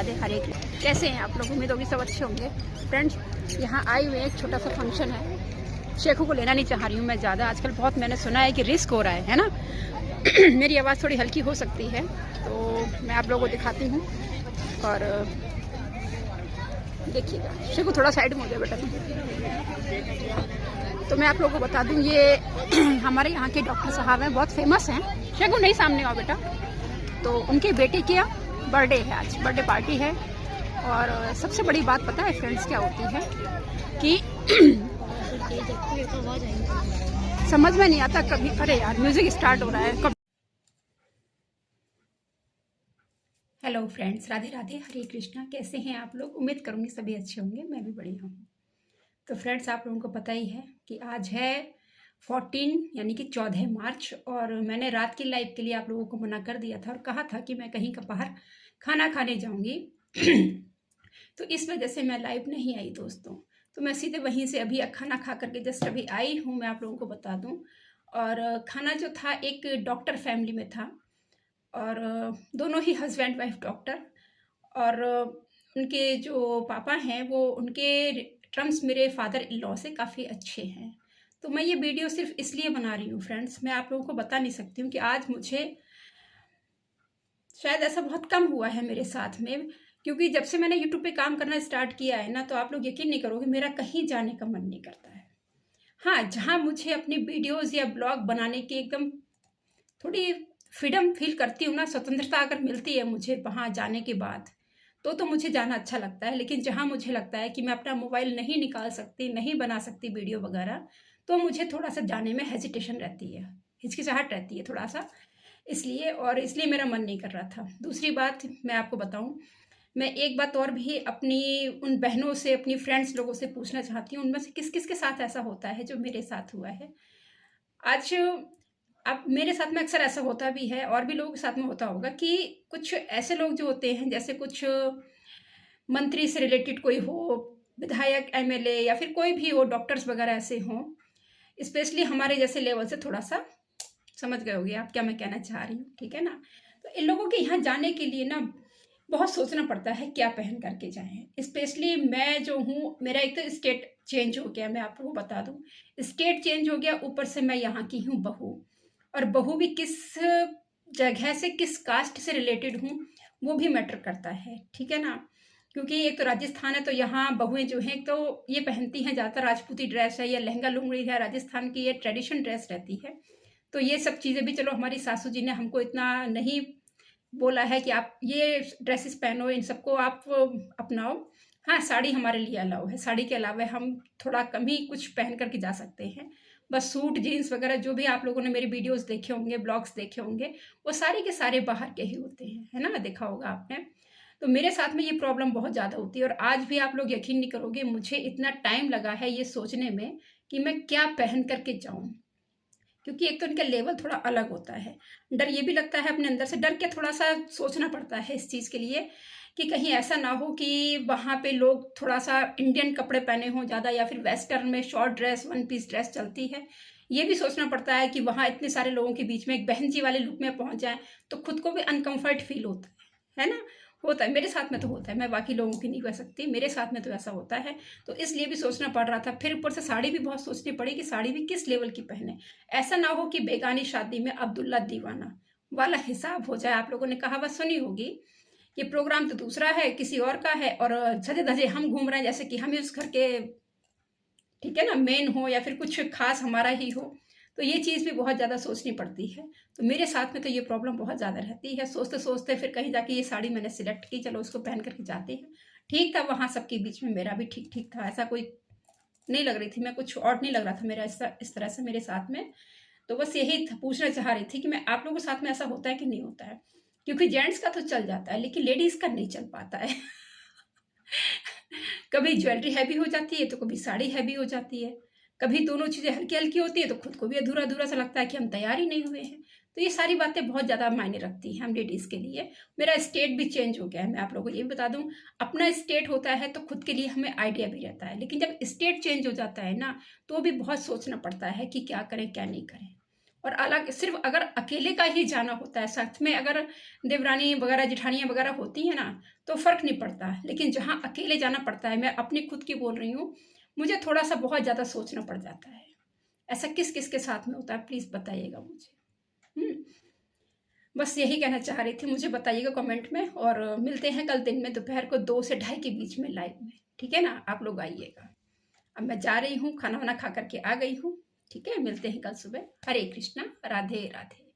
राधे हरे कृष्ण। कैसे हैं आप लोग? उम्मीद होगी सब अच्छे होंगे। फ्रेंड्स, यहाँ आई हुए एक छोटा सा फंक्शन है। शेखों को लेना नहीं चाह रही हूँ मैं ज़्यादा, आजकल बहुत मैंने सुना है कि रिस्क हो रहा है ना। मेरी आवाज़ थोड़ी हल्की हो सकती है, तो मैं आप लोगों को दिखाती हूँ। और देखिएगा, शेखू थोड़ा साइड में हो जाए बेटा। तो मैं आप लोगों को बता दूँ, ये हमारे यहाँ के डॉक्टर साहब हैं, बहुत फेमस हैं। शेखू नहीं सामने आओ बेटा। तो उनके बेटे का बर्थडे है आज, बर्थडे पार्टी है। और सबसे बड़ी बात पता है फ्रेंड्स क्या होती है कि समझ में नहीं आता कभी। अरे यार, म्यूजिक स्टार्ट हो रहा है कब। हेलो फ्रेंड्स, राधे राधे हरे कृष्णा। कैसे हैं आप लोग? उम्मीद करूँगी सभी अच्छे होंगे, मैं भी बढ़िया हूँ। तो फ्रेंड्स, आप लोगों को पता ही है कि आज है 14 यानी कि 14 मार्च। और मैंने रात की लाइव के लिए आप लोगों को मना कर दिया था और कहा था कि मैं कहीं का बाहर खाना खाने जाऊंगी। तो इस वजह से मैं लाइव नहीं आई दोस्तों। तो मैं सीधे वहीं से अभी खाना खा करके जस्ट अभी आई हूँ, मैं आप लोगों को बता दूँ। और खाना जो था एक डॉक्टर फैमिली में था, और दोनों ही हस्बैंड वाइफ डॉक्टर। और उनके जो पापा हैं वो उनके टर्म्स मेरे फादर इन लॉ से काफ़ी अच्छे हैं। तो मैं ये वीडियो सिर्फ इसलिए बना रही हूँ फ्रेंड्स, मैं आप लोगों को बता नहीं सकती हूँ कि आज मुझे शायद ऐसा बहुत कम हुआ है मेरे साथ में। क्योंकि जब से मैंने यूट्यूब पे काम करना स्टार्ट किया है ना, तो आप लोग यकीन नहीं करोगे, मेरा कहीं जाने का मन नहीं करता है। हाँ, जहाँ मुझे अपनी वीडियोज़ या ब्लॉग बनाने की एकदम थोड़ी फ्रीडम फील करती हूँ ना, स्वतंत्रता अगर मिलती है मुझे वहाँ जाने के बाद, तो मुझे जाना अच्छा लगता है। लेकिन जहाँ मुझे लगता है कि मैं अपना मोबाइल नहीं निकाल सकती, नहीं बना सकती वीडियो वगैरह, तो मुझे थोड़ा सा जाने में हेजिटेशन रहती है, हिचकिचाहट रहती है थोड़ा सा। इसलिए मेरा मन नहीं कर रहा था। दूसरी बात मैं आपको बताऊं, मैं एक बात और भी अपनी उन बहनों से, अपनी फ्रेंड्स लोगों से पूछना चाहती हूँ, उनमें से किस किस के साथ ऐसा होता है जो मेरे साथ हुआ है आज। अब मेरे साथ में अक्सर ऐसा होता भी है, और भी लोगों के साथ में होता होगा कि कुछ ऐसे लोग जो होते हैं, जैसे कुछ मंत्री से रिलेटेड कोई हो, विधायक, एमएलए, या फिर कोई भी हो, डॉक्टर्स वगैरह ऐसे हों, स्पेशली हमारे जैसे लेवल से थोड़ा सा, समझ गए होगे आप क्या मैं कहना चाह रही हूँ, ठीक है ना। तो इन लोगों के यहाँ जाने के लिए ना बहुत सोचना पड़ता है क्या पहन करके जाएं। स्पेशली मैं जो हूँ, मेरा एक तो स्टेट चेंज हो गया, मैं आपको बता दूँ, स्टेट चेंज हो गया, ऊपर से मैं यहाँ की हूँ बहू। और बहू भी किस जगह से, किस कास्ट से रिलेटेड हूँ, वो भी मैटर करता है, ठीक है ना। क्योंकि एक तो राजस्थान है, तो यहाँ बहुएं जो हैं तो ये पहनती हैं ज़्यादातर राजपूती ड्रेस है या लहंगा लुंगड़ी है, राजस्थान की ये ट्रेडिशन ड्रेस रहती है। तो ये सब चीज़ें भी, चलो हमारी सासू जी ने हमको इतना नहीं बोला है कि आप ये ड्रेसेस पहनो, इन सबको आप अपनाओ। हाँ, साड़ी हमारे लिए अलाउ है, साड़ी के अलावा हम थोड़ा कम ही कुछ पहन करके जा सकते हैं। बस सूट जीन्स वगैरह जो भी आप लोगों ने मेरी वीडियोस देखे होंगे, ब्लॉग्स देखे होंगे, वो सारे के सारे बाहर के ही होते हैं, है ना, देखा होगा आपने। तो मेरे साथ में ये प्रॉब्लम बहुत ज़्यादा होती है। और आज भी आप लोग यकीन नहीं करोगे, मुझे इतना टाइम लगा है ये सोचने में कि मैं क्या पहन करके जाऊँ। क्योंकि एक तो इनका लेवल थोड़ा अलग होता है। डर ये भी लगता है अपने अंदर से, डर के थोड़ा सा सोचना पड़ता है इस चीज़ के लिए कि कहीं ऐसा ना हो कि वहाँ पे लोग थोड़ा सा इंडियन कपड़े पहने हों ज़्यादा, या फिर वेस्टर्न में short dress, one piece dress चलती है। ये भी सोचना पड़ता है कि वहाँ इतने सारे लोगों के बीच में एक बहन जी वाले लुक में पहुँच जाए तो खुद को भी अनकम्फर्ट फील होता है ना। होता है, मेरे साथ में तो होता है, मैं बाकी लोगों की नहीं कह सकती, मेरे साथ में तो ऐसा होता है। तो इसलिए भी सोचना पड़ रहा था। फिर ऊपर से साड़ी भी बहुत सोचनी पड़ी कि साड़ी भी किस लेवल की पहने, ऐसा ना हो कि बेगानी शादी में अब्दुल्ला दीवाना वाला हिसाब हो जाए। आप लोगों ने कहावत सुनी होगी, ये प्रोग्राम तो दूसरा है, किसी और का है, और सजे धजे हम घूम रहे हैं जैसे कि हम ही उस घर के, ठीक है ना, मेन हो या फिर कुछ खास हमारा ही हो। तो ये चीज़ भी बहुत ज़्यादा सोचनी पड़ती है। तो मेरे साथ में तो ये प्रॉब्लम बहुत ज़्यादा रहती है। सोचते सोचते फिर कहीं जाके ये साड़ी मैंने सिलेक्ट की, चलो उसको पहन करके जाते हैं। ठीक था, वहाँ सबके बीच में मेरा भी ठीक ठीक था, ऐसा कोई नहीं लग रही थी मैं, कुछ और नहीं लग रहा था मेरा इस तरह से मेरे साथ में। तो बस यही पूछना चाह रही थी कि मैं आप लोगों के साथ में ऐसा होता है कि नहीं होता है। क्योंकि जेंट्स का तो चल जाता है, लेकिन लेडीज़ का नहीं चल पाता है। कभी ज्वेलरी हैवी हो जाती है तो कभी साड़ी हैवी हो जाती है, कभी दोनों चीज़ें हल्की हल्की होती है तो खुद को भी अधूरा अधूरा सा लगता है कि हम तैयार ही नहीं हुए हैं। तो ये सारी बातें बहुत ज़्यादा मायने रखती हैं हम लेडीज़ के लिए। मेरा स्टेट भी चेंज हो गया है, मैं आप लोगों को ये भी बता दूं। अपना स्टेट होता है तो खुद के लिए हमें आइडिया भी रहता है, लेकिन जब स्टेट चेंज हो जाता है ना, तो भी बहुत सोचना पड़ता है कि क्या करें क्या नहीं करें। और अलग सिर्फ अगर अकेले का ही जाना होता है, साथ में अगर देवरानी वगैरह जेठानियाँ वगैरह होती हैं ना, तो फ़र्क नहीं पड़ता। लेकिन जहाँ अकेले जाना पड़ता है, मैं अपनी खुद की बोल रही हूँ, मुझे थोड़ा सा बहुत ज़्यादा सोचना पड़ जाता है। ऐसा किस किस के साथ में होता है, प्लीज़ बताइएगा मुझे। बस यही कहना चाह रही थी, मुझे बताइएगा कमेंट में। और मिलते हैं कल दिन में दोपहर को 2 से ढाई के बीच में लाइव में, ठीक है ना? आप लोग आइएगा। अब मैं जा रही हूँ, खाना वाना खा करके आ गई हूँ, ठीक है? मिलते हैं कल सुबह। हरे कृष्णा, राधे राधे।